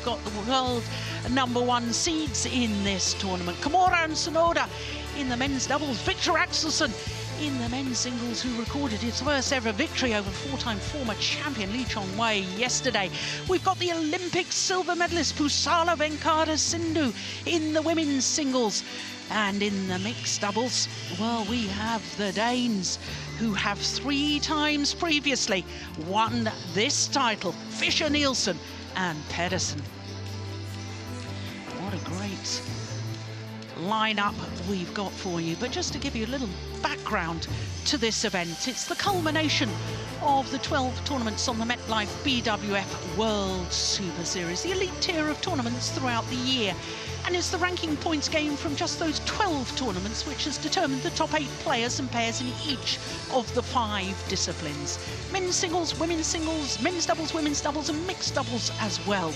we've got the world #1 seeds in this tournament. Kamura and Sonoda in the men's doubles. Victor Axelsen in the men's singles, who recorded his first ever victory over four-time former champion Lee Chong-wei yesterday. We've got the Olympic silver medalist Pusala Venkata Sindhu in the women's singles. And in the mixed doubles, well, we have the Danes, who have 3 times previously won this title, Fischer Nielsen and Pedersen. What a great lineup we've got for you. But just to give you a little background to this event, it's the culmination of the 12 tournaments on the MetLife BWF World Super Series, the elite tier of tournaments throughout the year. And it's the ranking points game from just those 12 tournaments which has determined the top 8 players and pairs in each of the 5 disciplines. Men's singles, women's doubles, women's doubles and mixed doubles as well.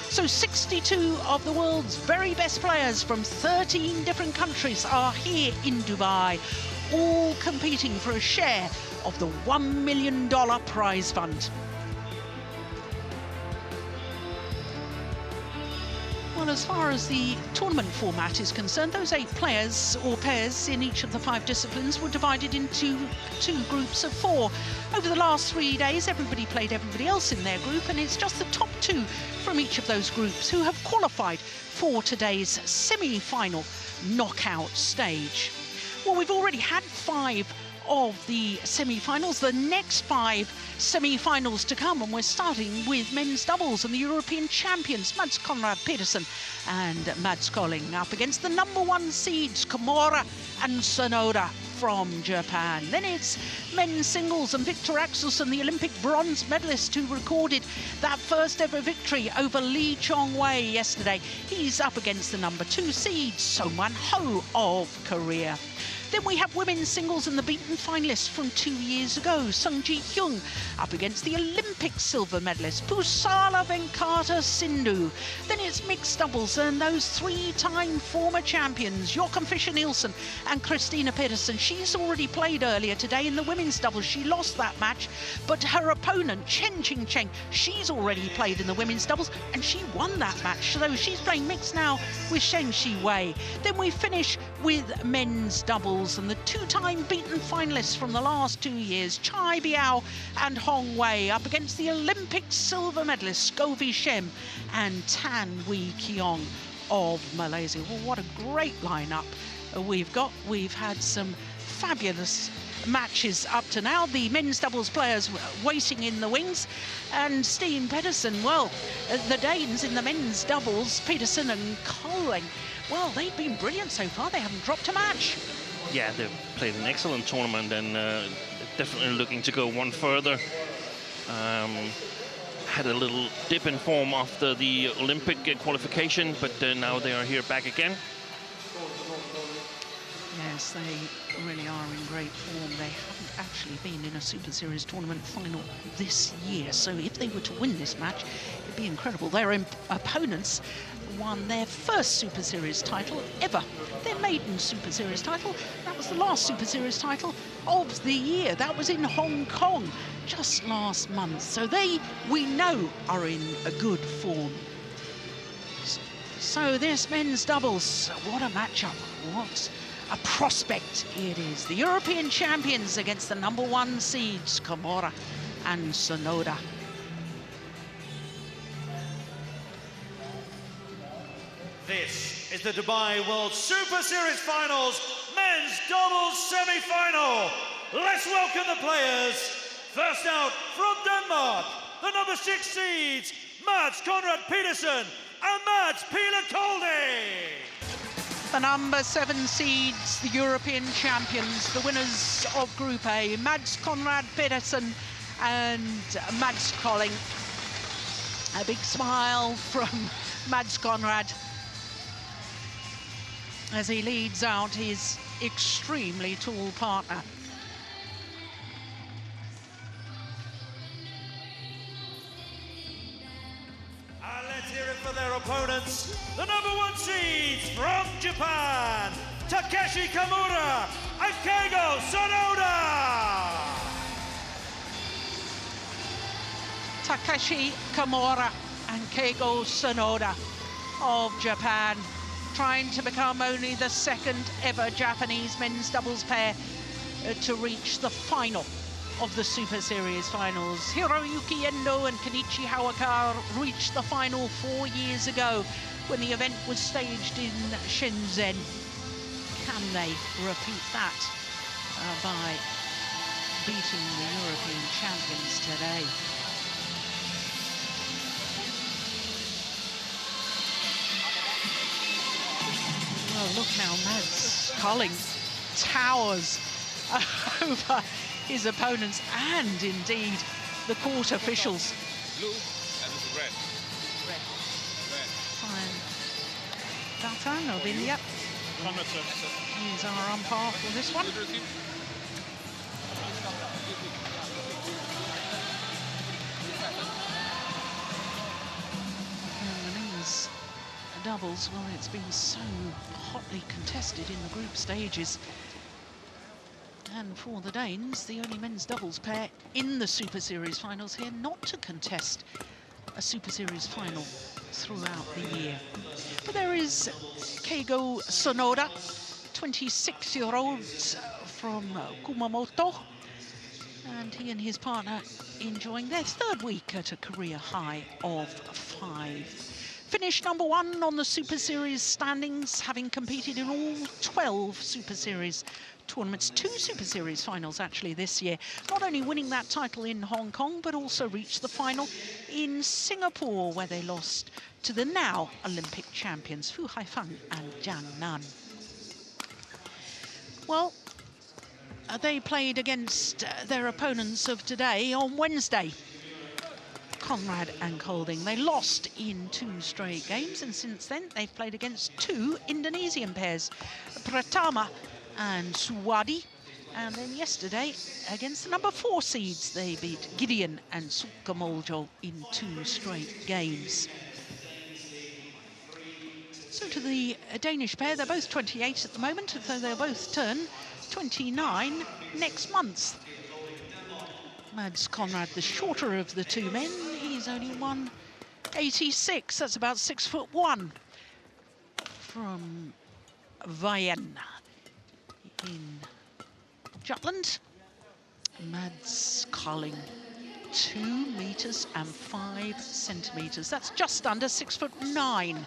So 62 of the world's very best players from 13 different countries are here in Dubai, all competing for a share of the $1 million prize fund. Well, as far as the tournament format is concerned, those 8 players or pairs in each of the 5 disciplines were divided into 2 groups of 4. Over the last 3 days, everybody played everybody else in their group, and it's just the top 2 from each of those groups who have qualified for today's semi-final knockout stage. Well, we've already had 5 of the semi-finals, the next 5 semi-finals to come, and we're starting with men's doubles and the European champions Mads Conrad-Petersen and Mads Kolding up against the #1 seeds Kamura and Sonoda from Japan. Then it's men's singles and Victor Axelsen, the Olympic bronze medalist who recorded that first ever victory over Lee Chong-wei yesterday. He's up against the #2 seed Song-wan Ho of Korea. Then we have women's singles and the beaten finalist from 2 years ago, Sung Ji-hyung, up against the Olympic silver medalist, Pusala Venkata Sindhu. Then it's mixed doubles and those 3-time former champions, Joachim Fischer Nielsen and Christina Pedersen. She's already played earlier today in the women's doubles. She lost that match, but her opponent, Chen Qingcheng, she's already played in the women's doubles and she won that match. So she's playing mixed now with Shen Shi-wei. Then we finish with men's doubles and the 2-time beaten finalists from the last 2 years, Chai Biao and Hong Wei, up against the Olympic silver medalists, Govi Shem and Tan Wee Keong of Malaysia. Well, what a great lineup we've got. We've had some fabulous matches up to now. The men's doubles players waiting in the wings, and Steen Pedersen, well, the Danes in the men's doubles, Petersen and Kolding, well, they've been brilliant so far. They haven't dropped a match. Yeah, they've played an excellent tournament and definitely looking to go one further. Had a little dip in form after the Olympic qualification, but now they are here back again. Yes, they really are in great form. They haven't actually been in a Super Series tournament final this year, so if they were to win this match, it'd be incredible. Their opponents won their first Super Series title ever, their maiden Super Series title. That was the last Super Series title of the year. That was in Hong Kong just last month. So they, we know, are in a good form. So this men's doubles, what a matchup, what a prospect it is. The European champions against the #1 seeds, Kamura and Sonoda. This is the Dubai World Super Series Finals men's doubles semi-final. Let's welcome the players. First out from Denmark, the #6 seeds, Mads Conrad-Petersen and Mads Pieler Kolding. The #7 seeds, the European champions, the winners of Group A, Mads Conrad-Petersen and Mads Kolding. A big smile from Mads Conrad as he leads out his extremely tall partner. Let's hear it for their opponents, the #1 seeds from Japan, Takeshi Kamura and Keigo Sonoda. Takeshi Kamura and Keigo Sonoda of Japan, trying to become only the second ever Japanese men's doubles pair to reach the final of the Super Series finals. Hiroyuki Endo and Kenichi Hawakawa reached the final 4 years ago when the event was staged in Shenzhen. Can they repeat that by beating the European champions today? Well, look now, Mads Kolding towers over his opponents and indeed the court officials. Blue and this is red. Red. Fine. Data, Nobin, yep. He's our umpire for this one. And the men's doubles, well, it's been so hotly contested in the group stages. And for the Danes, the only men's doubles pair in the Super Series finals here not to contest a Super Series final throughout the year. But there is Keigo Sonoda, 26-year-old from Kumamoto, and he and his partner enjoying their third week at a career high of 5. Finished #1 on the Super Series standings, having competed in all 12 Super Series tournaments, 2 Super Series finals actually this year, not only winning that title in Hong Kong, but also reached the final in Singapore, where they lost to the now Olympic champions Fu Haifeng and Jiang Nan. Well, they played against their opponents of today on Wednesday, Conrad and Kolding. They lost in 2 straight games, and since then they've played against 2 Indonesian pairs, Pratama and Suwadi, and then yesterday against the #4 seeds they beat Gideon and Sukamuljo in 2 straight games. So to the Danish pair, they're both 28 at the moment, so they'll both turn 29 next month. Mads Conrad, the shorter of the 2 men, he's only 186, that's about 6'1", from Vienna in Jutland. Mads Kolding, 2 meters and 5 centimeters. That's just under 6'9".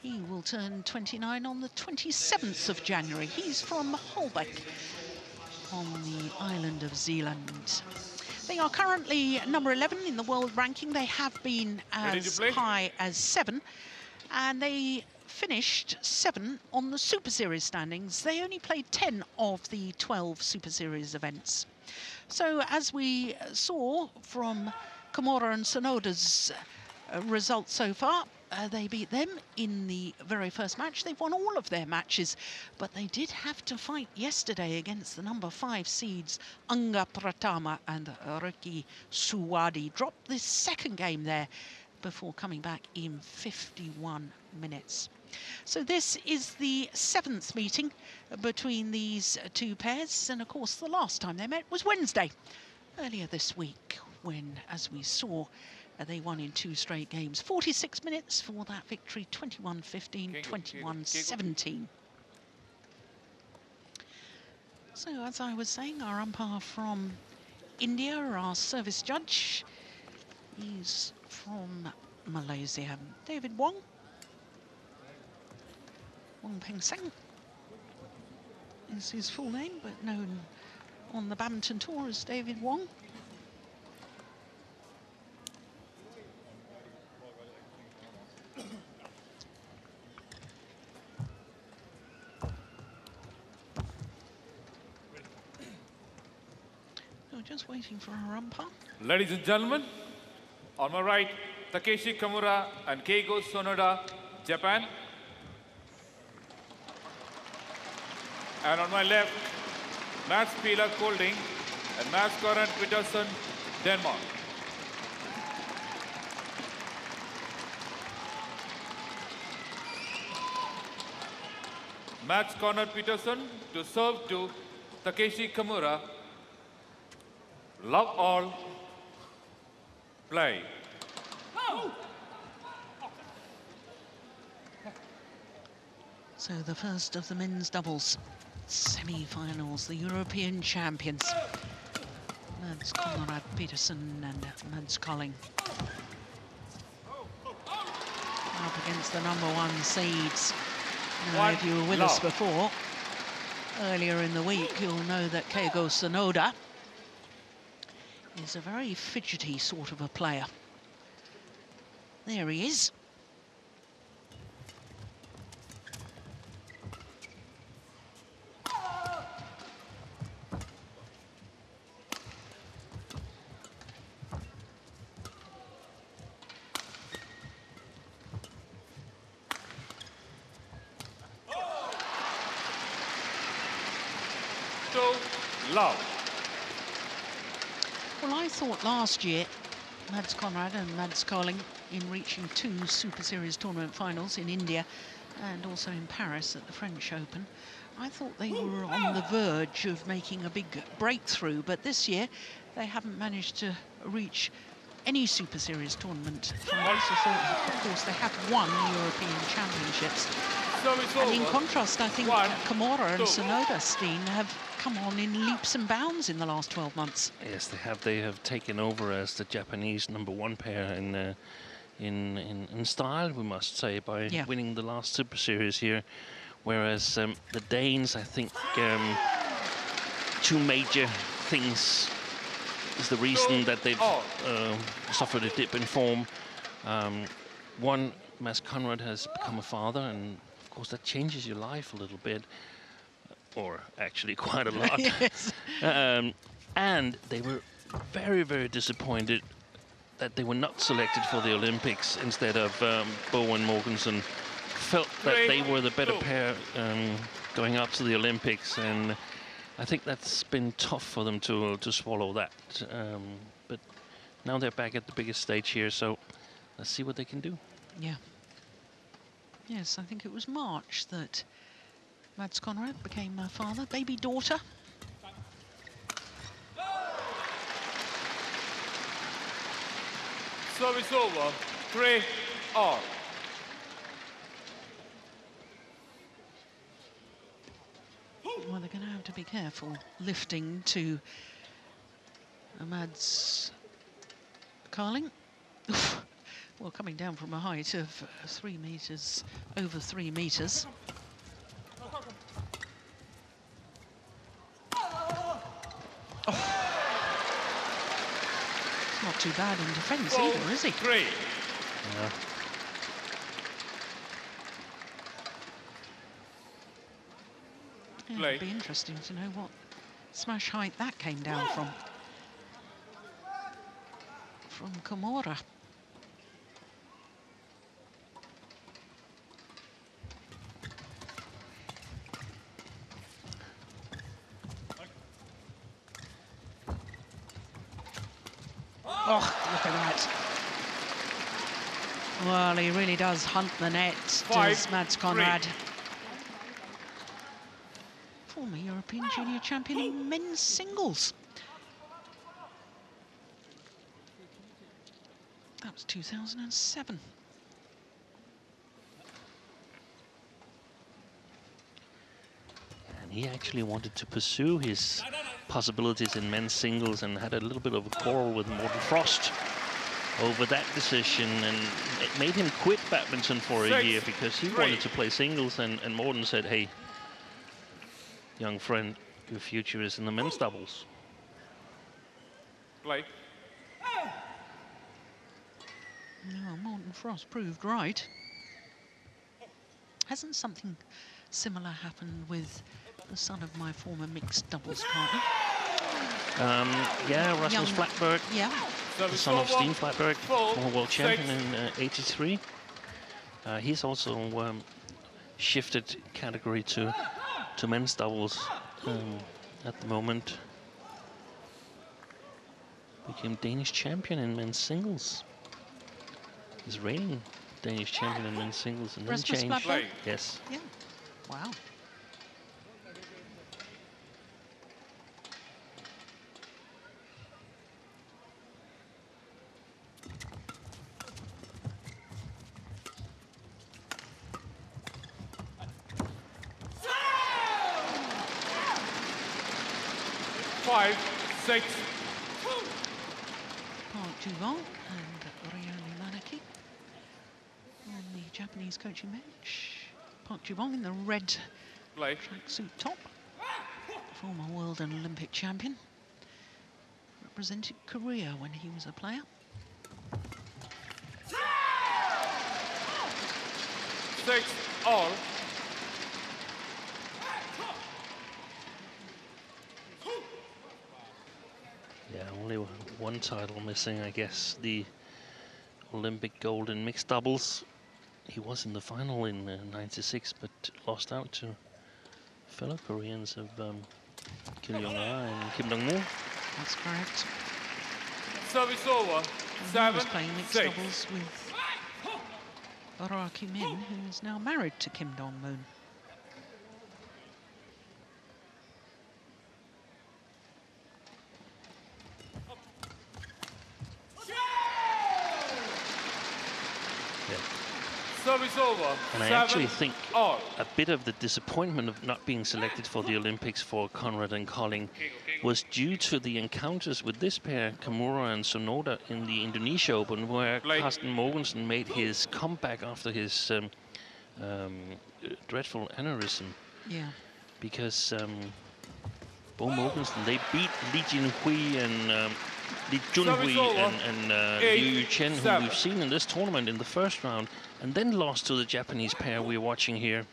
He will turn 29 on the 27th of January. He's from Holbeck on the island of Zealand. They are currently number 11 in the world ranking. They have been as high as 7, and they finished 7 on the Super Series standings. They only played 10 of the 12 Super Series events. So as we saw from Kamura and Sonoda's results so far, they beat them in the very first match. They've won all of their matches, but they did have to fight yesterday against the #5 seeds, Angga Pratama and Riki Suwadi. Dropped this second game there before coming back in 51 minutes. So this is the 7th meeting between these 2 pairs, and of course the last time they met was Wednesday, earlier this week, when, as we saw, they won in 2 straight games. 46 minutes for that victory, 21-15, 21-17. So as I was saying, our umpire from India, our service judge, he's from Malaysia. David Wong. Wong Peng Seng is his full name, but known on the badminton tour as David Wong. Just waiting for our umpire. Ladies and gentlemen, on my right, Takeshi Kamura and Keigo Sonoda, Japan. And on my left, Pieler, Kolding, and Conrad-Petersen, Denmark. Conrad-Petersen to serve to Takeshi Kamura. Love all, play. So the first of the men's doubles semi-finals, the European champions. That's Conrad-Petersen and Mads Kolding up against the #1 seeds. Now, if you were with us before, earlier in the week, you'll know that Keigo Sonoda is a very fidgety sort of a player. There he is. Love. Well, I thought last year, Mads Conrad and Mads Kolding, in reaching 2 Super Series tournament finals in India and also in Paris at the French Open, I thought they were on the verge of making a big breakthrough, but this year they haven't managed to reach any Super Series tournament finals. So, of course, they have won European Championships. And in contrast, I think Kamura and Sonoda, Steen, have come on in leaps and bounds in the last 12 months. Yes, they have. They have taken over as the Japanese #1 pair in style, we must say, by winning the last Super Series here. Whereas the Danes, I think, 2 major things is the reason that they've suffered a dip in form. One, Mads Conrad has become a father, and of course that changes your life a little bit, or actually quite a lot. Yes. And they were very, very disappointed that they were not selected for the Olympics instead of Bo and Morgensen. Felt that they were the better pair going up to the Olympics, and I think that's been tough for them to swallow that. But now they're back at the biggest stage here, so let's see what they can do. Yeah. Yes, I think it was March that Mads Conrad became a father, baby daughter. Service over. 3-all. Well, they're going to have to be careful lifting to Mads Kolding. Well, coming down from a height of 3 meters, over 3 meters. Oh. It's not too bad in defence either, is he? 3. Yeah. Yeah, it'd be interesting to know what smash height that came down from. From Kamura. Oh, look at that. Well, he really does hunt the net, does Mads Conrad. Former European Junior Champion in men's singles. That was 2007. And he actually wanted to pursue his possibilities in men's singles and had a little bit of a quarrel with Morten Frost over that decision, and it made him quit badminton for a year because he wanted to play singles, and Morten said, hey, young friend, your future is in the men's doubles. Play. No, Morten Frost proved right. Hasn't something similar happened with the son of my former mixed doubles partner? Yeah, Rasmus Flatberg. Yeah. The son of Steen Flatberg, former world champion in '83. He's also shifted category to men's doubles at the moment. Became Danish champion in men's singles. He's reigning Danish champion in men's singles and then changed. Yes. Yeah. Wow. 5-6. Park Ju-won and Ryani Manaki on the Japanese coaching bench. Park Ju-won in the red tracksuit top, former world and Olympic champion. Represented Korea when he was a player. Six all. Yeah, only one title missing, I guess. The Olympic gold in mixed doubles. He was in the final in '96, but lost out to fellow Koreans of Kim Jong-ah and Kim Dong-moo. That's correct. Service over. 7-6. He was playing mixed doubles with Ra Kim-min, who is now married to Kim Dong-moon. Service over. And I actually think a bit of the disappointment of not being selected for the Olympics for Conrad and Kolding was due to the encounters with this pair, Kamura and Sonoda, in the Indonesia Open, where Carsten Mogensen made his comeback after his dreadful aneurysm. Yeah. Because Bo Mogensen, they beat Lee Jinhui and Lee Junhui and Liu Chen, who we've seen in this tournament in the first round, and then lost to the Japanese pair we're watching here.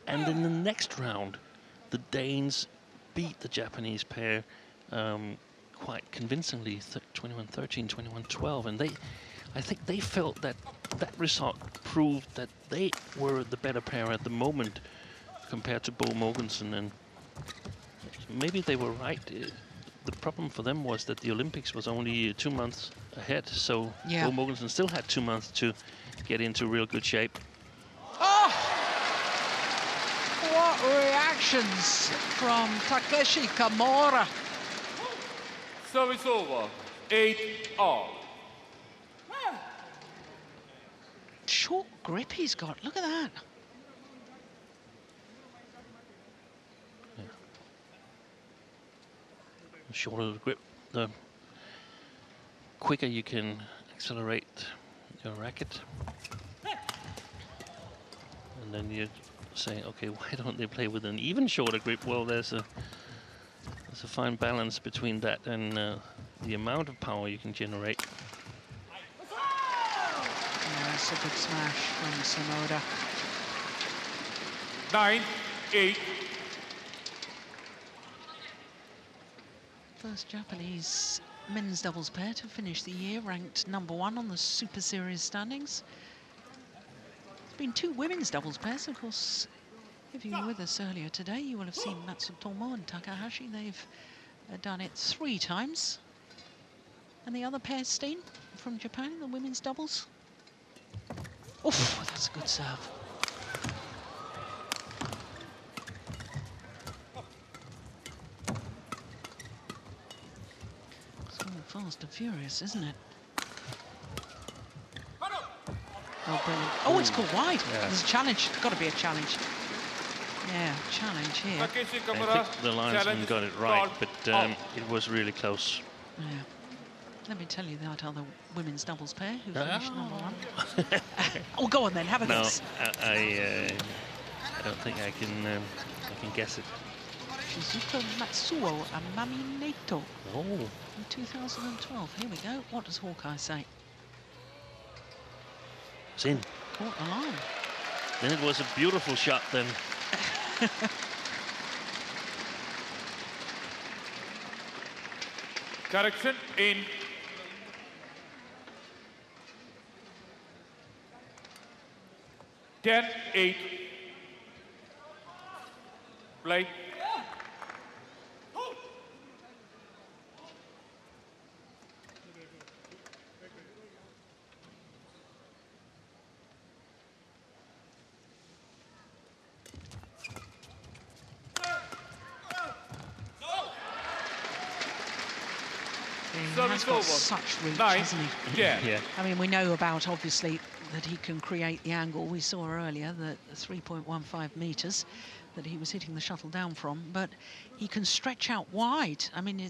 And in the next round, the Danes beat the Japanese pair quite convincingly, 21-13, 21-12, and I think they felt that that result proved that they were the better pair at the moment compared to Bo Mogensen, and maybe they were right. The problem for them was that the Olympics was only 2 months ahead, so Bo Mogensen still had 2 months to get into real good shape. Oh! What reactions from Takeshi Kamura. Service over. 8 all. Short grip he's got, look at that. The shorter the grip, the quicker you can accelerate your racket. And then you say, okay, why don't they play with an even shorter grip? Well, there's a fine balance between that and the amount of power you can generate. Yeah, that's a good smash from Sonoda. 9-8. First Japanese men's doubles pair to finish the year ranked #1 on the Super Series standings. There's been 2 women's doubles pairs, of course. If you were with us earlier today, you will have seen Matsutomo and Takahashi. They've done it 3 times. And the other pair, Steen, from Japan in the women's doubles. Oof, that's a good serve. Fast and furious, isn't it? Oh, brilliant. Oh, it's gone wide. Yeah. There's a challenge. Got to be a challenge. Yeah, challenge here. I think the linesman got it right, but it was really close. Yeah. Let me tell you that other women's doubles pair who finished #1. Oh, go on then, have a guess. I don't think I can guess it. Shizuka Matsuo and Mami Nato. Oh. In 2012. Here we go. What does Hawkeye say? It's in. Caught the line. Then it was a beautiful shot then. Correction in. (10-8). Play. He's got such reach, hasn't he? Yeah. I mean, we know about, obviously, that he can create the angle. We saw earlier, the 3.15 meters. that he was hitting the shuttle down from, but he can stretch out wide. I mean,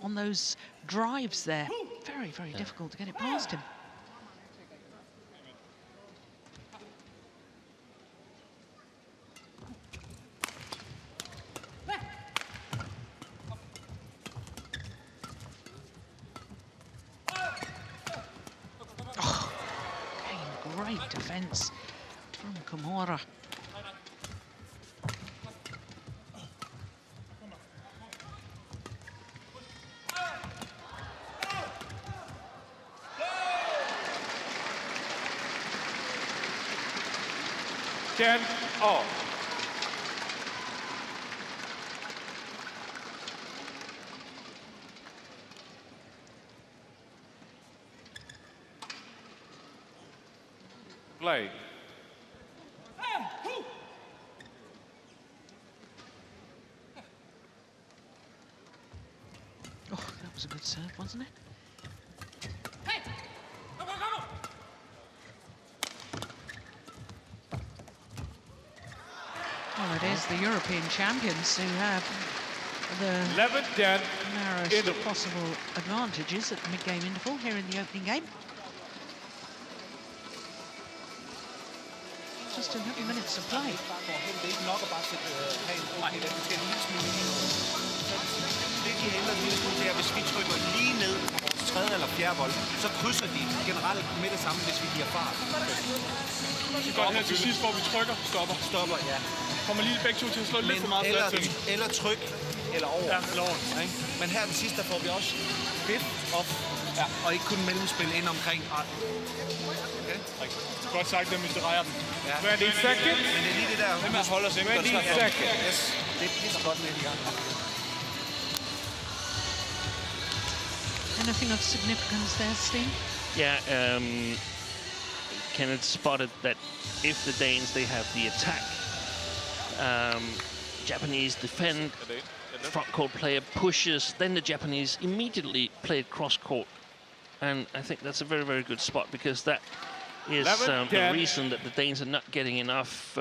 on those drives there, very, very difficult to get it past him. Oh, again, great defense from Kamura. Oh. Play. Oh, that was a good serve, wasn't it? Well, it is the European champions who have the narrowest possible advantages at the mid-game interval here in the opening game. Just 11 minutes of play. Hvis vi trykker lige ned på vores tredje eller fjerde bold, så krydser de generelt med det samme, hvis vi giver fart. Så godt her til sidst, hvor vi trykker, stopper. Stopper, ja. Kommer lige begge to til at slå lidt for meget flat til. Eller tryk, eller over. Ja, eller over. Ja, men her den sidste, der får vi også bit off, og ikke kun mellemspil ind omkring. Okay. Godt sagt, dem, hvis du rejer dem. Ja. 20 seconds. Men det er lige det der, Hvem er holder sig inden? 20 seconds. Yes. Det er så godt med i gang. Anything of significance there, Steen? Yeah, Kenneth spotted that if the Danes, they have the attack, Japanese defend, front court player pushes, then the Japanese immediately play cross court. And I think that's a very, very good spot, because that is the reason that the Danes are not getting enough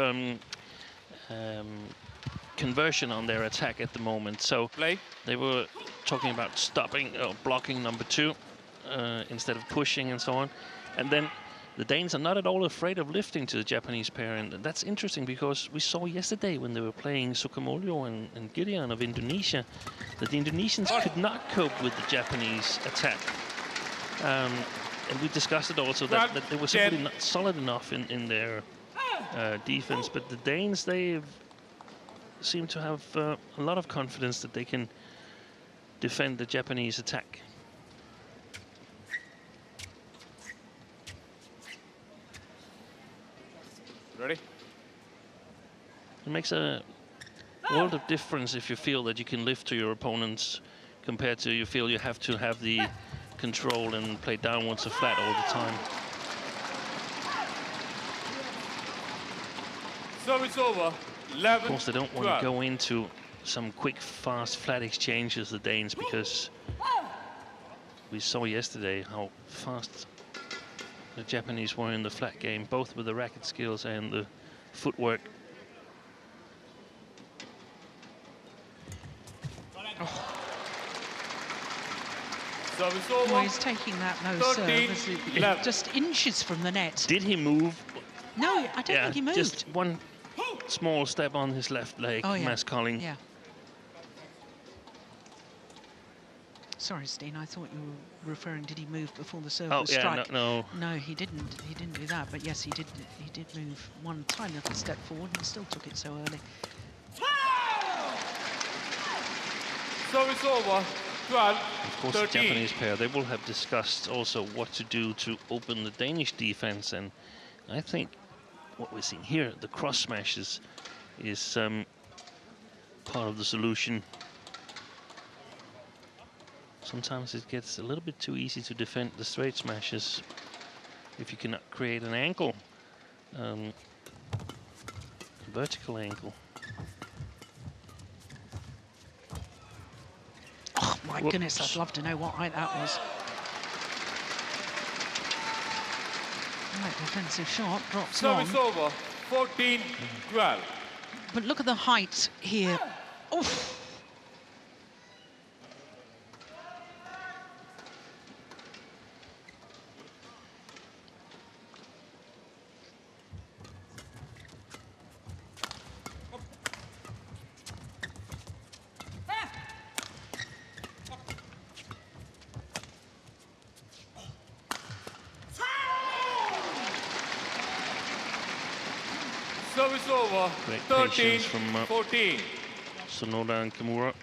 conversion on their attack at the moment. So they were talking about stopping or blocking number two instead of pushing and so on. And then the Danes are not at all afraid of lifting to the Japanese pair, and that's interesting because we saw yesterday when they were playing Sukamuljo and Gideon of Indonesia that the Indonesians could not cope with the Japanese attack. And we discussed it also that they were simply not solid enough in their defense, but the Danes, they seem to have a lot of confidence that they can defend the Japanese attack. Ready? It makes a world of difference if you feel that you can lift to your opponents compared to you feel you have to have the control and play downwards or flat all the time. Service over. 11, of course, they don't want to go into some quick, fast, flat exchanges, the Danes, because we saw yesterday how fast the Japanese were in the flat game, both with the racket skills and the footwork. Service over. Well, he's taking that low serve, just inches from the net. Did he move? No, I don't think he moved. Just one small step on his left leg, Mads Kolding. Yeah. Sorry, Steen, I thought you were referring, did he move before the serve was struck? No. No, he didn't. He didn't do that, but yes, he did move one tiny little step forward and still took it so early. Service over. 12, of course, 13. The Japanese pair, they will have discussed also what to do to open the Danish defense, and I think what we're seeing here, the cross smashes, is part of the solution. Sometimes it gets a little bit too easy to defend the straight smashes if you cannot create an angle, vertical angle. Oh my goodness, I'd love to know what height that was. Right, defensive shot, drops long. Service over, 14-12. But look at the height here. Oof. Service over. Great 13, patience from 14. Sonoda and Kamura.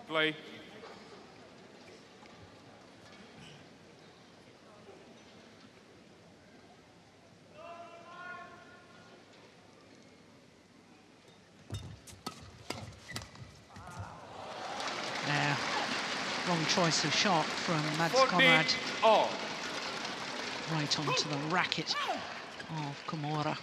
Play. Wrong choice of shot from Mads 14 Conrad. all. Right onto the racket of Kamura.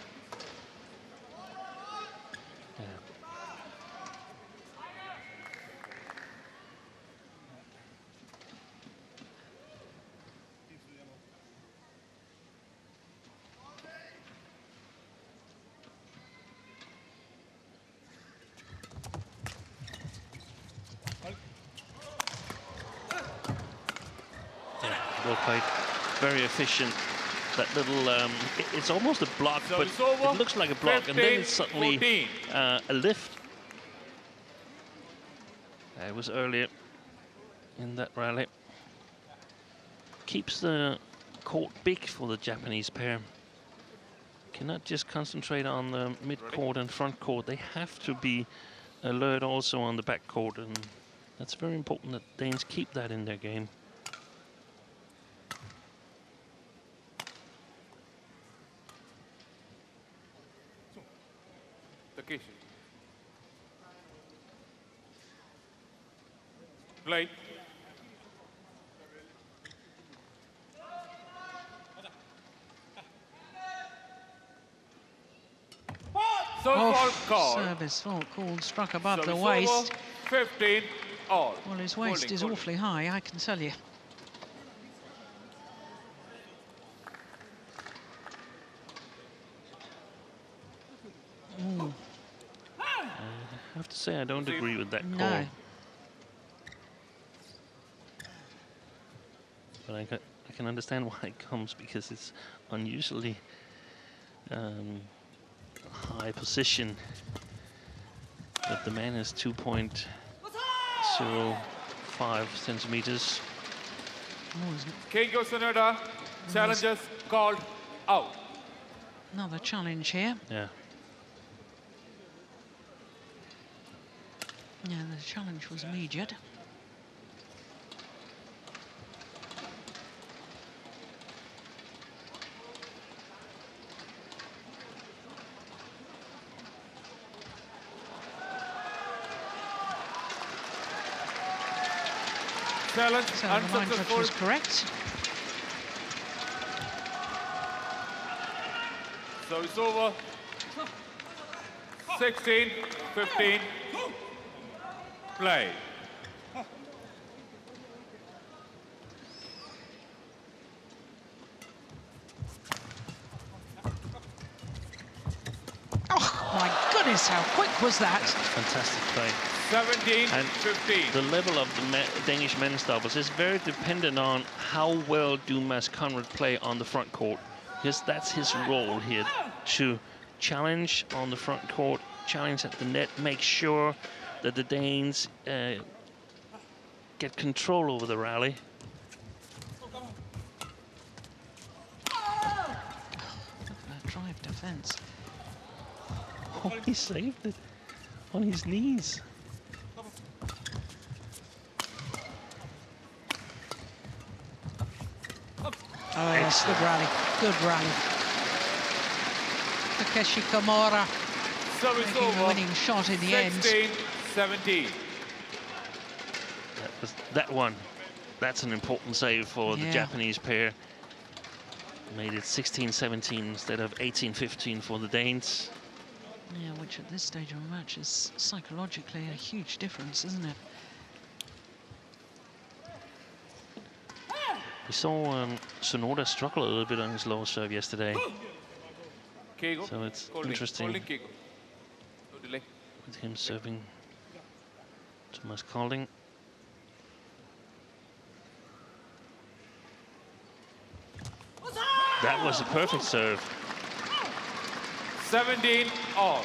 Well played, very efficient. That little, it's almost a block, So but it's over. it looks like a block, 15, and then it's suddenly 14. a lift. It was earlier in that rally. Keeps the court big for the Japanese pair. Cannot just concentrate on the mid-court and front court. They have to be alert also on the back court, and that's very important that Danes keep that in their game. Takeshi. Play. Service fault called, struck above the Service waist. over, 15 all. Well, his waist is Kolding. awfully high, I can tell you. Ooh. I have to say I don't agree with that call. No. But I can understand why it comes, because it's unusually high position. But the man is 2.05 centimeters. Keigo Sonoda, challengers called out. Another challenge here. Yeah. Yeah, the challenge was immediate. Challenge So the line judge unsuccessful. was correct. So it's over. 16, 15. Play. Oh, my goodness, how quick was that? Fantastic play. 17, And 15. the level of the Danish men's doubles is very dependent on how well do Mads Conrad play on the front court, because that's his role here, to challenge on the front court, challenge at the net, make sure that the Danes get control over the rally. That drive defense. Oh, he saved it on his knees. Oh, yes, good rally, good rally. Takeshi Kamura Service making the over. winning shot in the end. 16, 17. That one, that's an important save for the Yeah. Japanese pair. Made it 16-17 instead of 18-15 for the Danes. Yeah, which at this stage of a match is psychologically a huge difference, isn't it? We saw Sonoda struggle a little bit on his low serve yesterday. Keigo. So it's Kolding. interesting Kolding, Keigo. No delay. with him serving Thomas Kolding. That was a perfect serve. 17 all.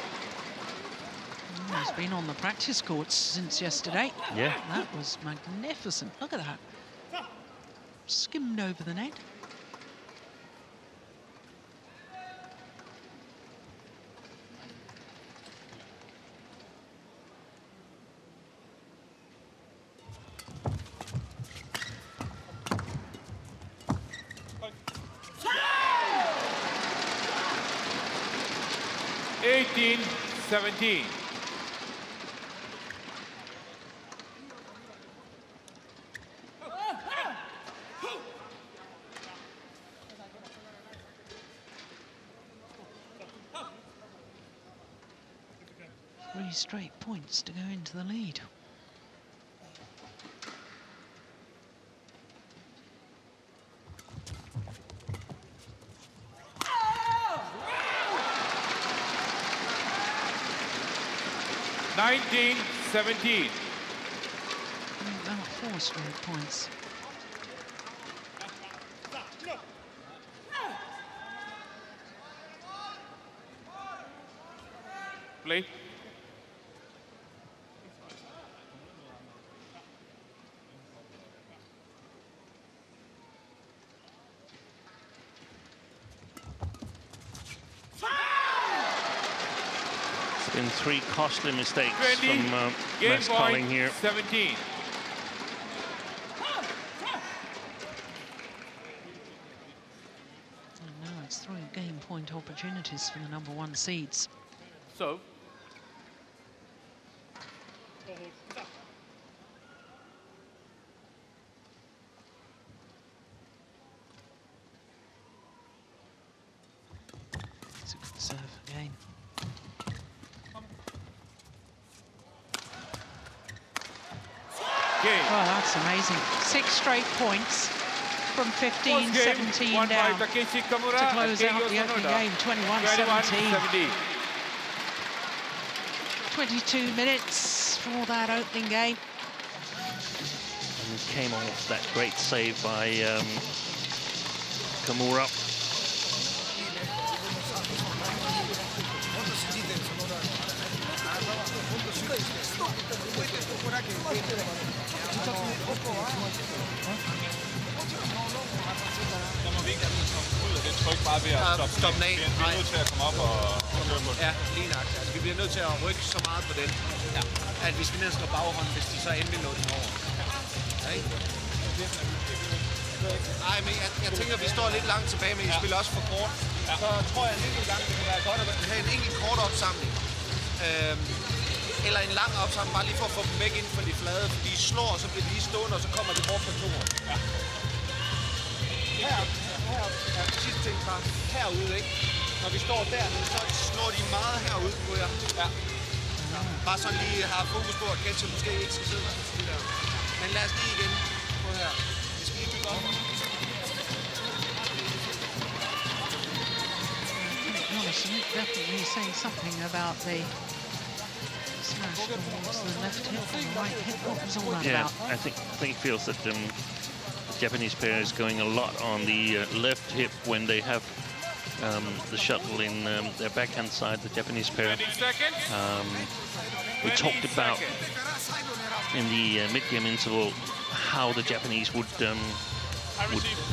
He's been on the practice courts since yesterday. Yeah. That was magnificent. Look at that. Skimmed over the net. Eighteen, 17. Three straight points to go into the lead. Nineteen, 17. About 4 straight points. Play. Been 3 costly mistakes 20, from game Mads Kolding point, here. 17. And now it's 3 game point opportunities for the #1 seeds. So. It's a good serve again. Game. Oh, that's amazing. 6 straight points from 15-17 won down by Takeshi, Kamura, to close and out Keigo the opening Sonoda. game, 21-17. 21-17. 22 minutes for that opening game. And came off that great save by Kamura. Tryk bare ved at Stop den af. Vi er nødt til at komme op og køre på den. Ja, lige nok. Altså, vi bliver nødt til at rykke så meget på den, at vi skal ned og slå baghånden, hvis de så endelig når den over. Ja, ikke? Ej, men jeg tænker, at vi står lidt langt tilbage, men I spiller også for kort. Så tror jeg en enkelt gang, det kan være godt at have en enkelt kort opsamling. Eller en lang opsamling, bare lige for at få dem væk inden for de flade. Fordi de slår, og så bliver de lige stående, og så kommer de bort på toeren. Ja. Her, sidste ting bare herude, ikke? Når vi står dernede, så slår de meget herude, tror jeg. Ja. Bare sådan lige have fokus på, at Ketchup måske ikke skal sidde der. Men lad os lige igen på her. Det skal ikke godt. Allison definitely saying something about the smash towards the left hip and the right hip. What was all that about? I think he feels that the Japanese pair is going a lot on the left hip when they have the shuttle in their backhand side, the Japanese pair. We talked about in the mid-game interval how the Japanese would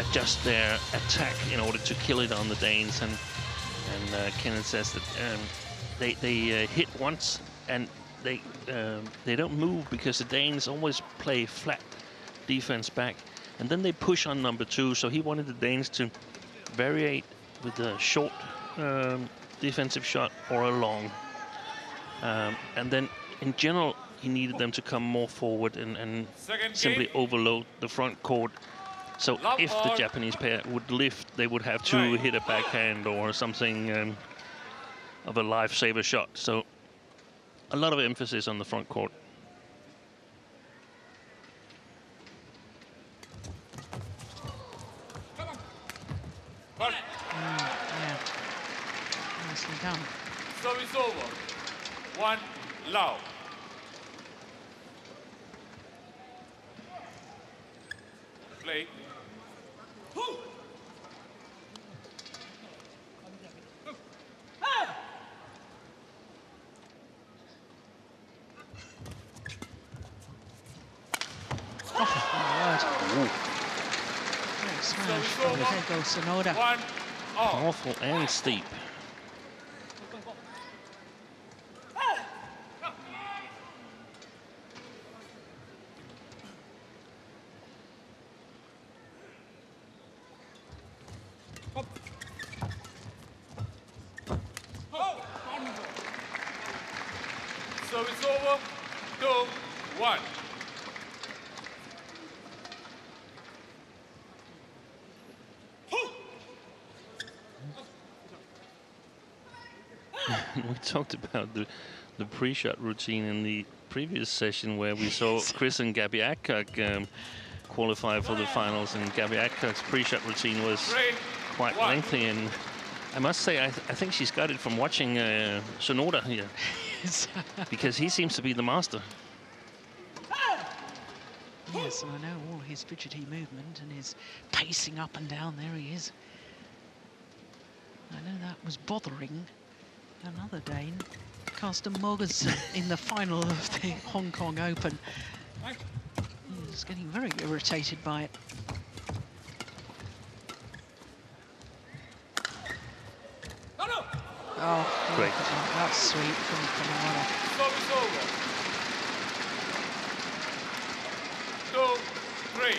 adjust their attack in order to kill it on the Danes, and Kenneth says that they hit once and they don't move because the Danes always play flat defense back, and then they push on number 2. So he wanted the Danes to variate with a short defensive shot or a long, and then in general he needed them to come more forward and simply overload the front court. So if the Japanese pair would lift, they would have to hit a backhand or something of a lifesaver shot. So a lot of emphasis on the front court. Yeah. Nicely done. Service over. 1 love. Play. Great smash from Keigo Sonoda. 1 off. Powerful and steep. Service over. 2, 1. We talked about the pre-shot routine in the previous session where we saw Chris and Gabby Adcock qualify for the finals, and Gabby Adcock's pre-shot routine was quite lengthy, and I must say I think she's got it from watching Sonoda here, because he seems to be the master. Yes, and I know all his fidgety movement and his pacing up and down. There he is. I know that was bothering another Dane, Carsten Morgensen, in the final of the Hong Kong Open. He was getting very irritated by it. Oh, great. That's sweet from Kamura. Service over. 2, 3.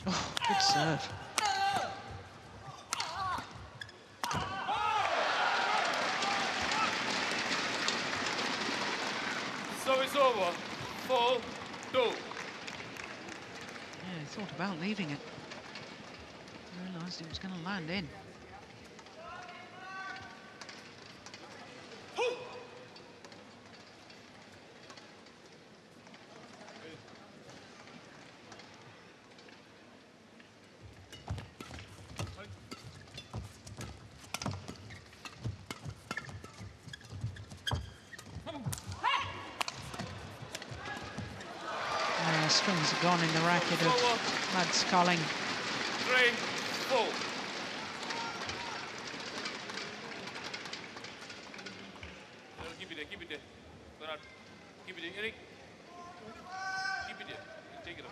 Oh, good serve. Service over. 4, 2. Yeah, he thought about leaving it. Realised it was going to land in. Strings are gone in the racket of Mads Kolding. 3, 4. Keep it there, keep it there. Conrad, keep it there, Eric. Keep it there. Take it up.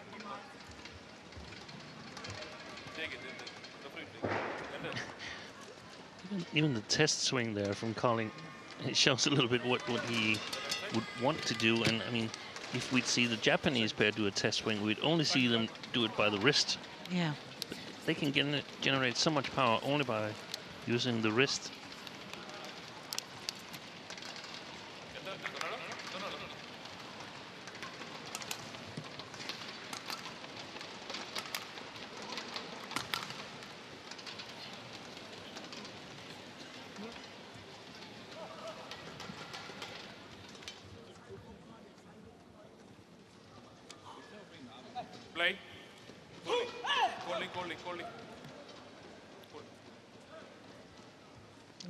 Take it, the free take. Even the test swing there from Kolding, it shows a little bit what he would want to do. And I mean, if we'd see the Japanese pair do a test swing, we'd only see them do it by the wrist. Yeah. But they can generate so much power only by using the wrist. Play. Kolding.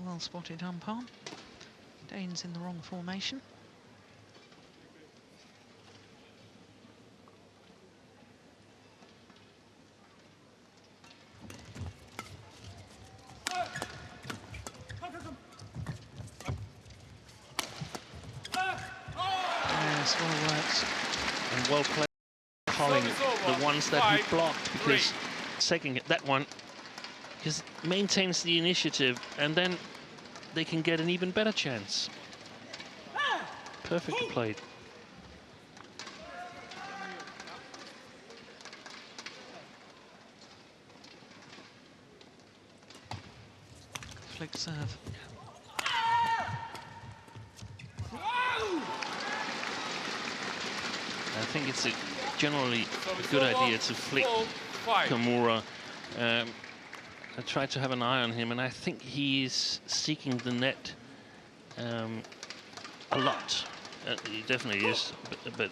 Well spotted umpire. Dane's in the wrong formation. Yes, well worked. And well played. The ones that he blocked, because second that one, because maintains the initiative, and then they can get an even better chance. Perfectly played. flick serve. I think it's generally a good idea to flick Kamura. I tried to have an eye on him, and I think he's seeking the net a lot. He definitely is, but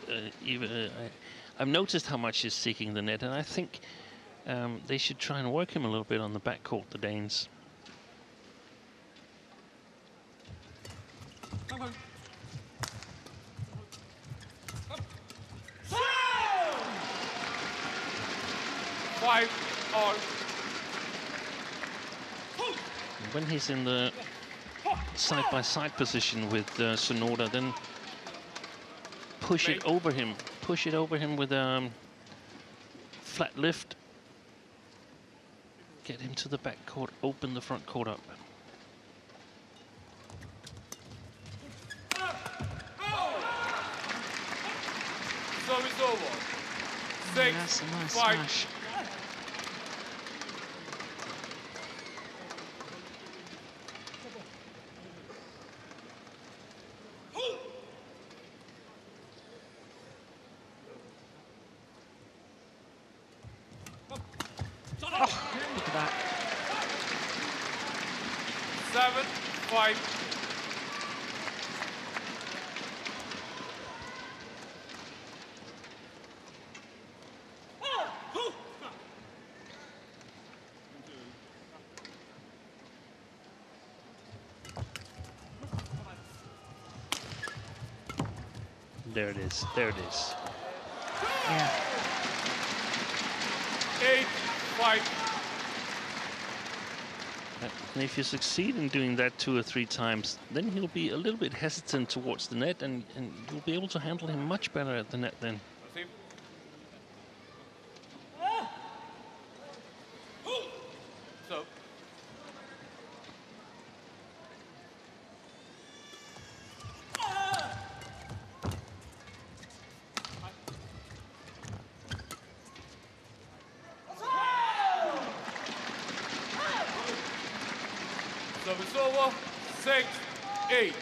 I've noticed how much he's seeking the net, and I think they should try and work him a little bit on the backcourt, the Danes. When he's in the side-by-side position with Sonoda, then push it over him. Push it over him with a flat lift. Get him to the back court, open the front court up. So it's over. 6, That's a nice 5. smash. Look at that. 7, 5. There it is. There it is. Yeah. 8, 5. And if you succeed in doing that 2 or 3 times, then he'll be a little bit hesitant towards the net, and you'll be able to handle him much better at the net then. So. So it's over. 6, 8.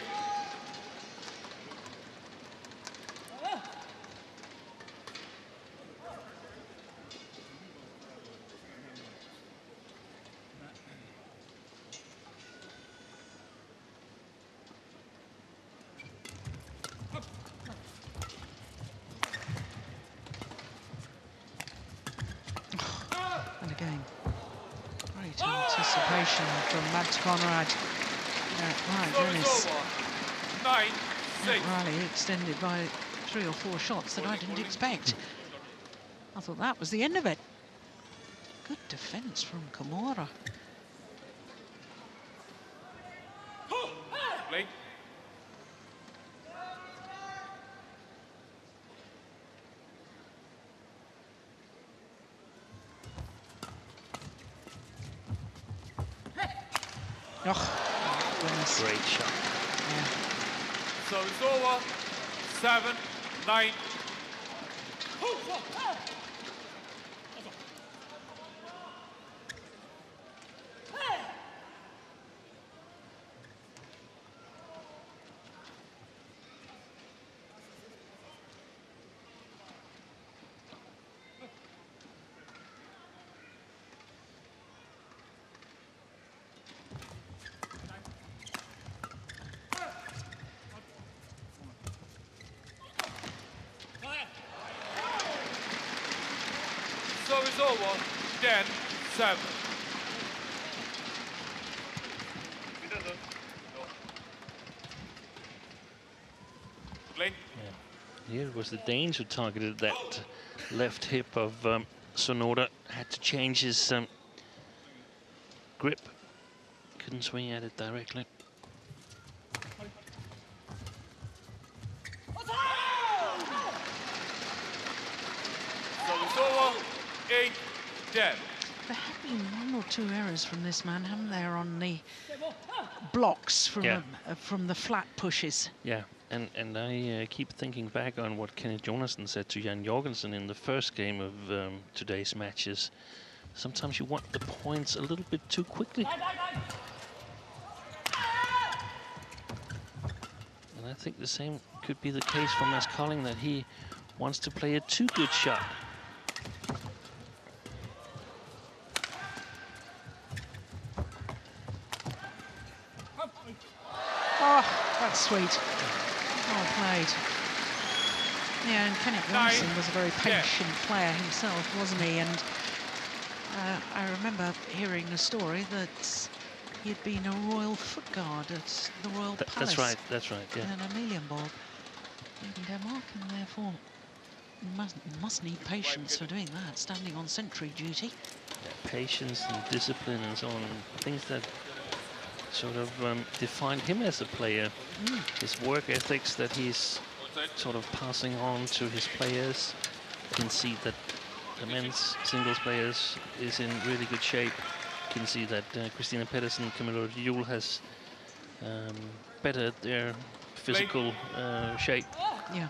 And again, great anticipation from Mads Conrad. My So goodness, it's over. 9, 6. that rally extended by 3 or 4 shots that I didn't expect. I thought that was the end of it. Good defense from Kamura. Play. Oh, goodness. Great shot. Yeah. So it's over. 7, 9. So it's over. 10, 7. Play. Here it was the Danes who targeted that left hip of Sonoda. Had to change his grip. Couldn't swing at it directly. So it's over. 8, 10. There have been 1 or 2 errors from this man, haven't there, on the blocks from the flat pushes. Yeah, and I keep thinking back on what Kenneth Jonassen said to Jan Jorgensen in the first game of today's matches. Sometimes you want the points a little bit too quickly. I think the same could be the case for Mads Kolding, that he wants to play a too good shot. Oh, that's sweet. Well played. Yeah, and Kamura was a very patient player himself, wasn't he? And I remember hearing a story that he'd been a royal foot guard at the Royal Palace. That's right, yeah. In Amalienborg in Denmark, and therefore must need patience for doing that, standing on sentry duty. Yeah, patience and discipline and so on, things that sort of defined him as a player. His work ethics that he's sort of passing on to his players. You can see that the men's singles players is in really good shape. You can see that Christina Pedersen, Kamura has bettered their physical shape. Yeah.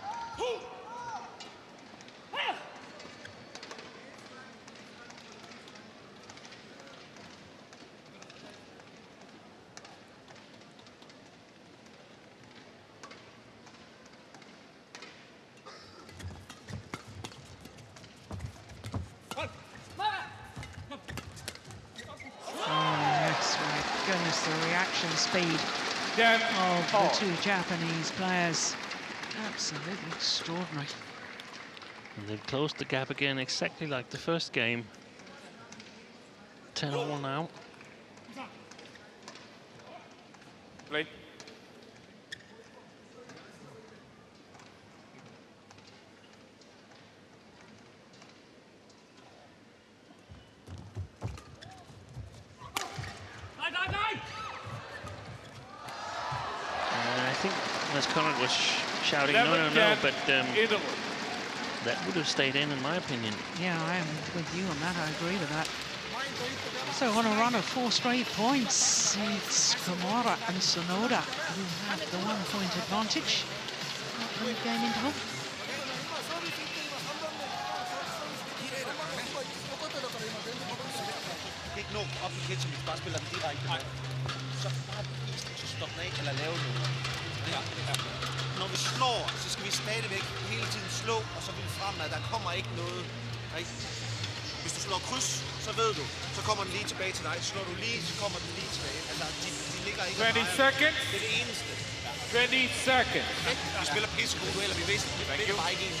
The reaction speed of the two Japanese players, absolutely extraordinary. And they've closed the gap again, exactly like the first game. 10-all now. Play. As Conrad was shouting, no, but that would have stayed in my opinion. Yeah, I am with you on that. I agree with that. So on a run of 4 straight points, it's Kamura and Sonoda who have the 1-point advantage. Game interval. Ikke nå op i kitchen, vi bare spiller den direkte med. Så bare vise den, så stop den af, eller lave noget. Ja. Når vi slår, så skal vi stadigvæk hele tiden slå, og så vil fremad. Der kommer ikke noget. Nej. Hvis du slår kryds, så ved du, så kommer den lige tilbage til dig. Slår du lige, så kommer den lige tilbage. Altså, de ligger ikke 20 seconds. Det er det eneste. 20 seconds. Okay? Vi spiller pissegod duel, eller vi vidste, det er bare ikke en.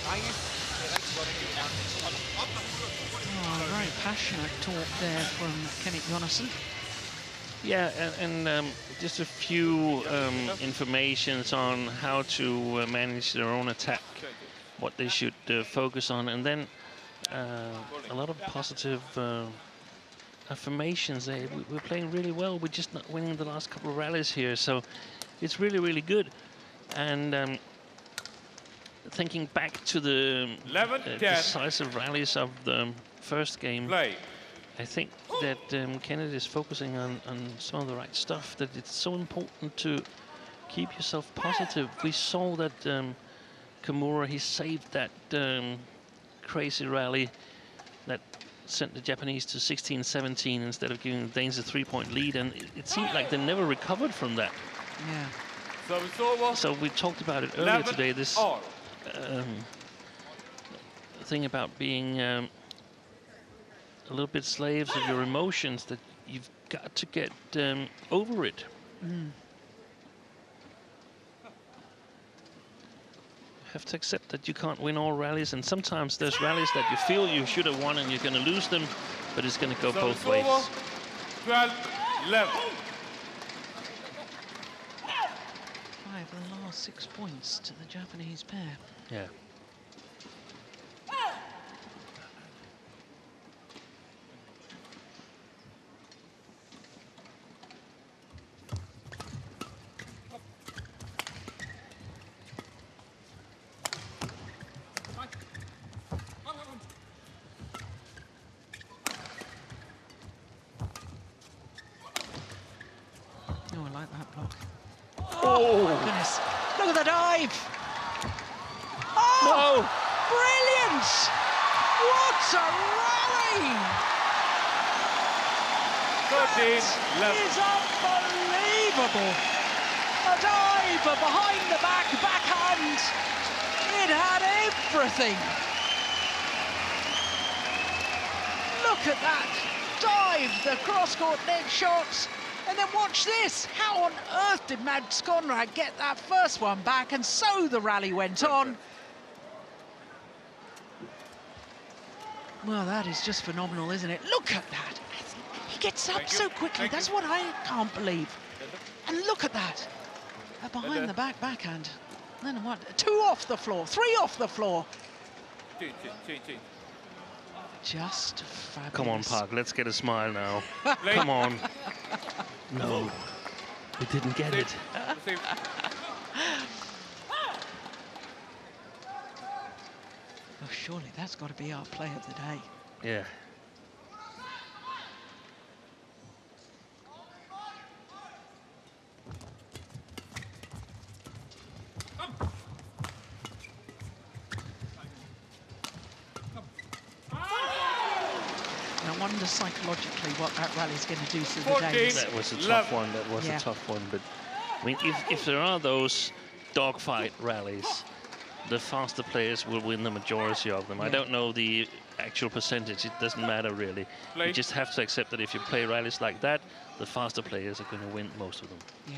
Drenge, det er rigtig godt. Oh, very passionate talk there from Kenneth Jonassen. Yeah, and just a few informations on how to manage their own attack, what they should focus on, and then a lot of positive affirmations. We're playing really well. We're just not winning the last couple of rallies here, so it's really, really good. And thinking back to the decisive rallies of the first game, I think that Kenneth is focusing on some of the right stuff, that it's so important to keep yourself positive. We saw that Kamura, he saved that crazy rally that sent the Japanese to 16-17 instead of giving the Danes a 3-point lead, and it seemed like they never recovered from that. Yeah. So we talked about it earlier today, this thing about being a little bit slaves of your emotions, that you've got to get over it. You have to accept that you can't win all rallies, and sometimes there's rallies that you feel you should have won and you're going to lose them, but it's going to go both ways. 12-11. 5 of the last 6 points to the Japanese pair. Yeah. Goodness. Look at the dive. Oh, no. Brilliant. What a rally. That is unbelievable. a dive, a behind the back backhand. It had everything. Look at that dive, the cross-court net shots. And then watch this. How on earth did Mads Conrad get that first one back? And so the rally went on. Well, that is just phenomenal, isn't it? Look at that. He gets up so quickly. That's what I can't believe. And look at that. A behind the back backhand. Then what? 2 off the floor, 3 off the floor. Just fabulous. Come on, Park, let's get a smile now. Come on. No, we didn't get it. Oh, surely that's got to be our play of the day. Yeah. I wonder psychologically what that rally's going to do to the Danes. That was a tough one. That was a tough one. But I mean, if there are those dogfight rallies, the faster players will win the majority of them. I don't know the actual percentage. It doesn't matter really. You just have to accept that if you play rallies like that, the faster players are going to win most of them. Yeah.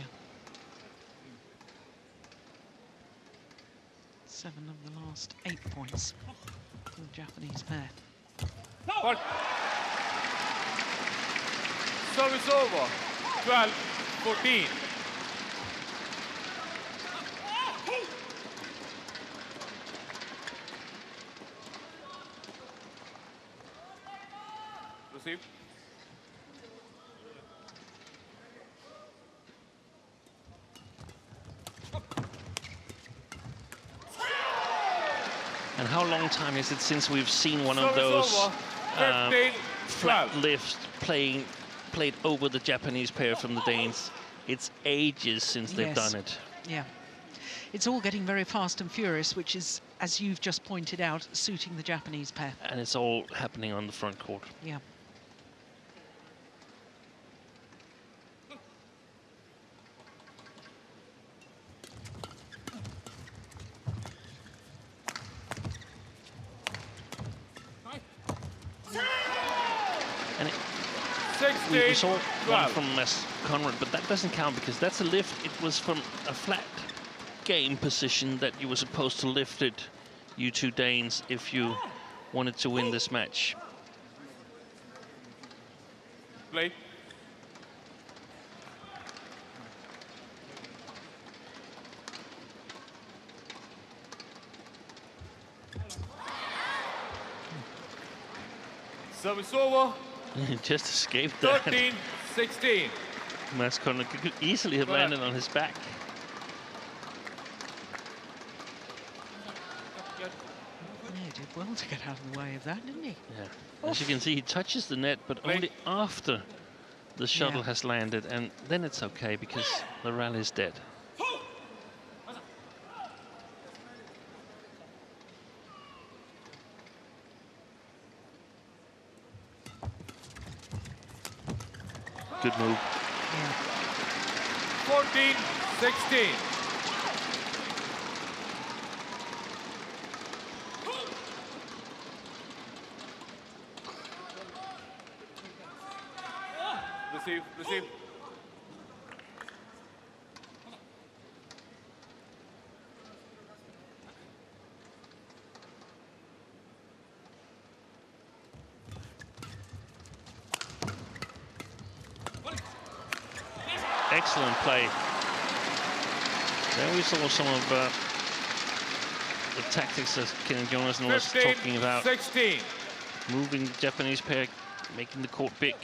7 of the last 8 points for the Japanese pair. Service over. 12-14. Receive. And how long time is it since we've seen one of those flat lifts played over the Japanese pair from the Danes? It's ages since they've done it. Yeah. It's all getting very fast and furious, which is, as you've just pointed out, suiting the Japanese pair. And it's all happening on the front court. Yeah. We saw one from Conrad, but that doesn't count because that's a lift. It was from a flat game position that you were supposed to lift it, you two Danes, if you wanted to win this match. Play. Service over. Just escaped that. 13-16. Mads Conrad could easily have landed on his back. Yeah, he did well to get out of the way of that, didn't he? Yeah. As you can see, he touches the net, but only after the shuttle has landed, and then it's okay because the rally is dead. Good move. Yeah. 14-16. Receive, receive. Excellent play. There we saw some of the tactics that Ken Jonassen was talking about. 16. Moving the Japanese pair, making the court big.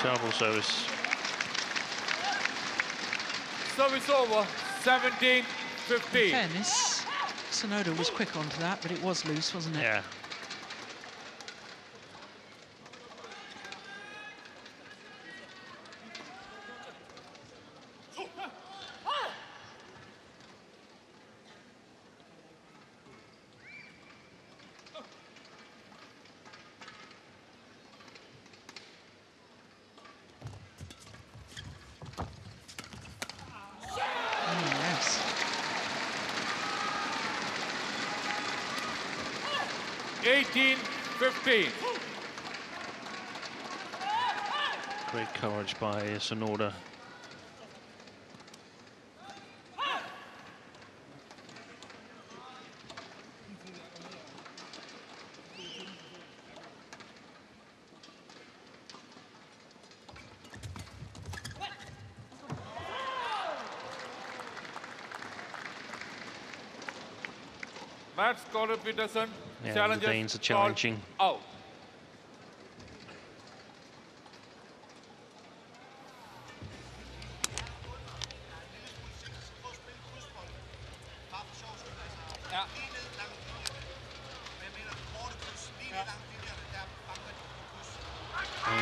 Terrible service. Service over, 17-15. In fairness, Sonoda was quick onto that, but it was loose, wasn't it? Yeah. 18-15. Great coverage by Sonoda. Mats Conrad-Petersen Yeah, challenges. the Danes are challenging. Out.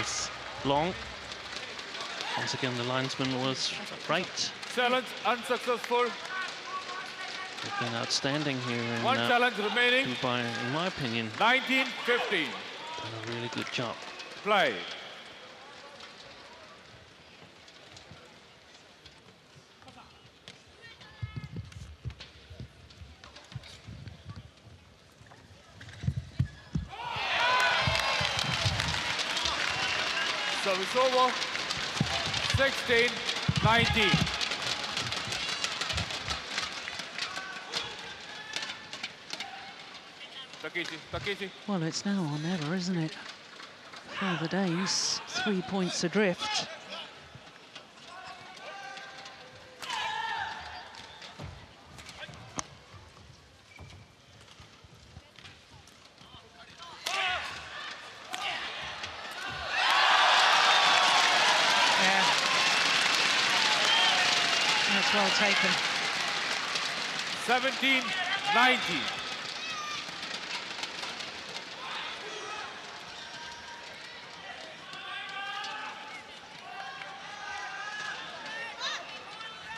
It's long. Once again, the linesman was right. Challenge unsuccessful. They've been outstanding here in One challenge remaining. Dubai, in my opinion. 19-15. Done a really good job. Play. Service over. 16-19. Takeshi. Well, it's now or never, isn't it? For the Danes, 3 points adrift. Yeah. That's well taken. 17-19.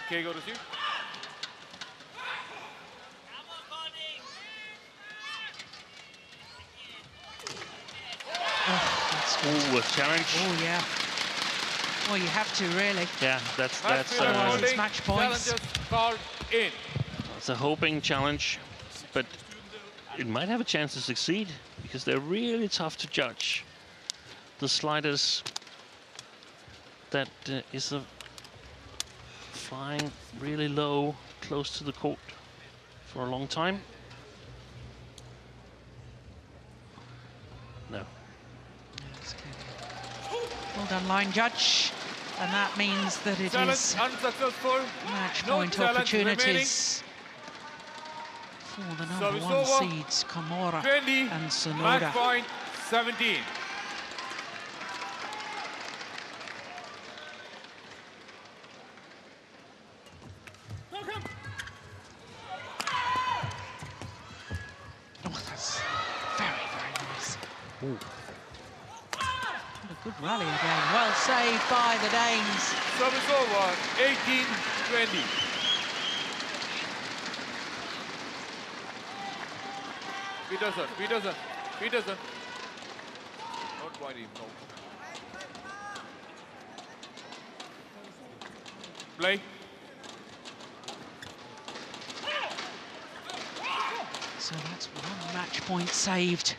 Keigo receive. Ooh, a challenge. Oh, yeah. Well, you have to, really. Yeah, that's it's match points. Called in. It's a hoping challenge, but it might have a chance to succeed because they're really tough to judge. The sliders that is flying really low, close to the court for a long time. No. Well done, line judge. And that means that it Challenge is unsuccessful. match No point challenge opportunities for the number Service one over. seeds, Kamura 20. and Match Sonoda. point 17. Oh, that's very, very nice. Ooh. What a good rally again. Well saved by the Danes. Service over. 18-20. Petersen. Not quite even. No. Play. So that's one match point saved.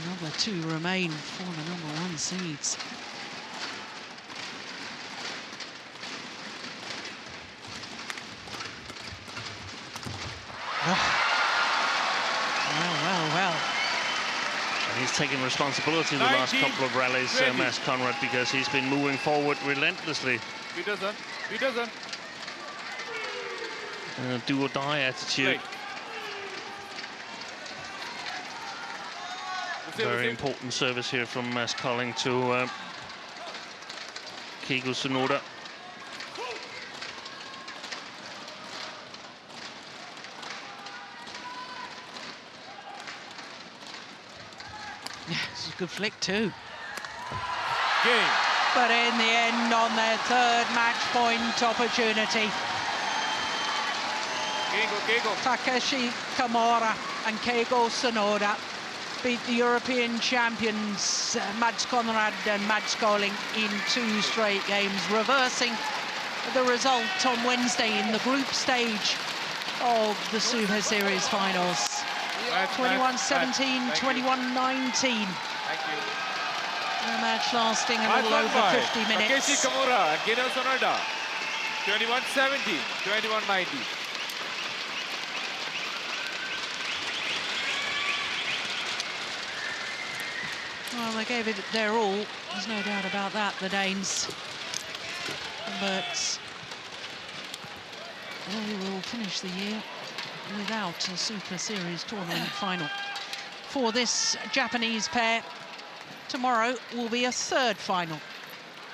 Another two remain for the number one seeds. Oh. Well. And he's taken responsibility the last couple of rallies, Mads Conrad, because he's been moving forward relentlessly. Petersen. A do-or-die attitude. Very important service here from Mads Kolding to Keigo Sonoda. Yeah, it's a good flick too. Game. But in the end, on their third match point opportunity, Keigo. Takeshi, Kamura and Keigo Sonoda beat the European champions Mads Conrad and Mads Kolding in 2 straight games, reversing the result on Wednesday in the group stage of the Super Series finals. 21-17, 21-19. Thank you. A match lasting a little over 50 minutes. Takeshi Kamura and Keigo Sonoda. 21-17, 21-19. Well, they gave it their all. There's no doubt about that, the Danes. But they will finish the year without a Super Series tournament final. For this Japanese pair, tomorrow will be a third final,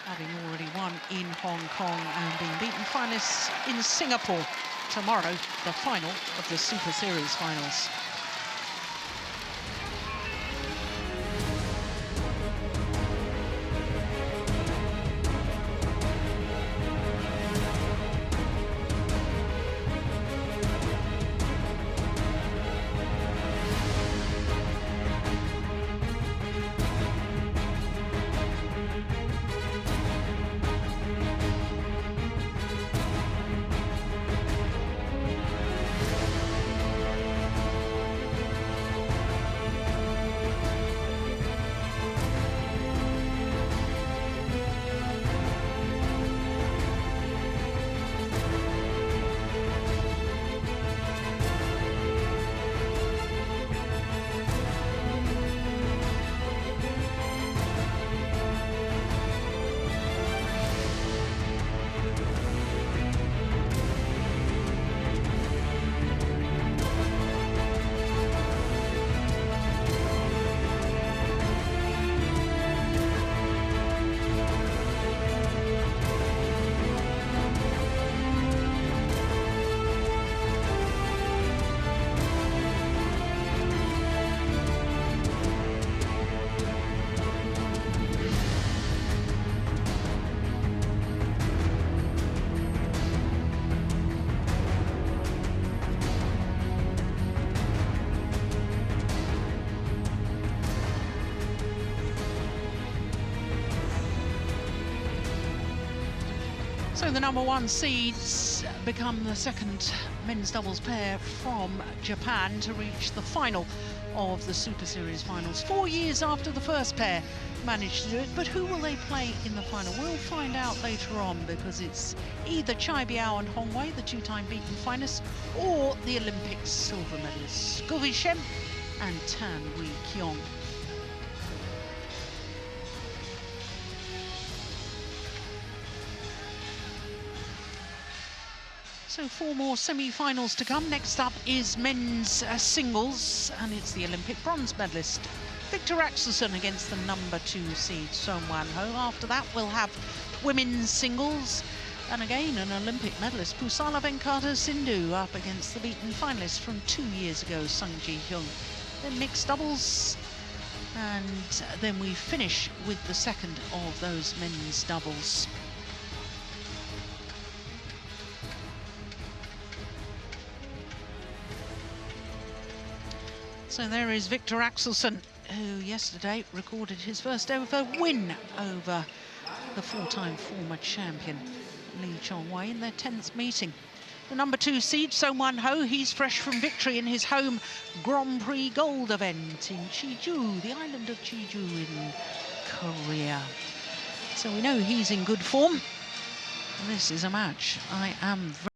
having already won in Hong Kong and been beaten finalists in Singapore. Tomorrow, the final of the Super Series finals. So the #1 seeds become the second men's doubles pair from Japan to reach the final of the Super Series finals. 4 years after the first pair managed to do it, but who will they play in the final? We'll find out later on, because it's either Chai Biao and Hong Wei, the two-time beaten finalists, or the Olympic silver medalists, Gu Vishem and Tan Wee Kyung. So 4 more semi-finals to come. Next up is men's singles, and it's the Olympic bronze medalist Victor Axelsen against the #2 seed Son Wan-ho. After that, we'll have women's singles, and again an Olympic medalist Pusala Venkata Sindhu up against the beaten finalist from 2 years ago, Sung Ji-hyun. Then mixed doubles, and then we finish with the second of those men's doubles. So there is Victor Axelsen, who yesterday recorded his first ever win over the 4-time former champion Lee Chong-wei in their 10th meeting. The #2 seed, Son Wan-ho, he's fresh from victory in his home Grand Prix Gold event in Jeju, the island of Jeju in Korea. So we know he's in good form. This is a match I am very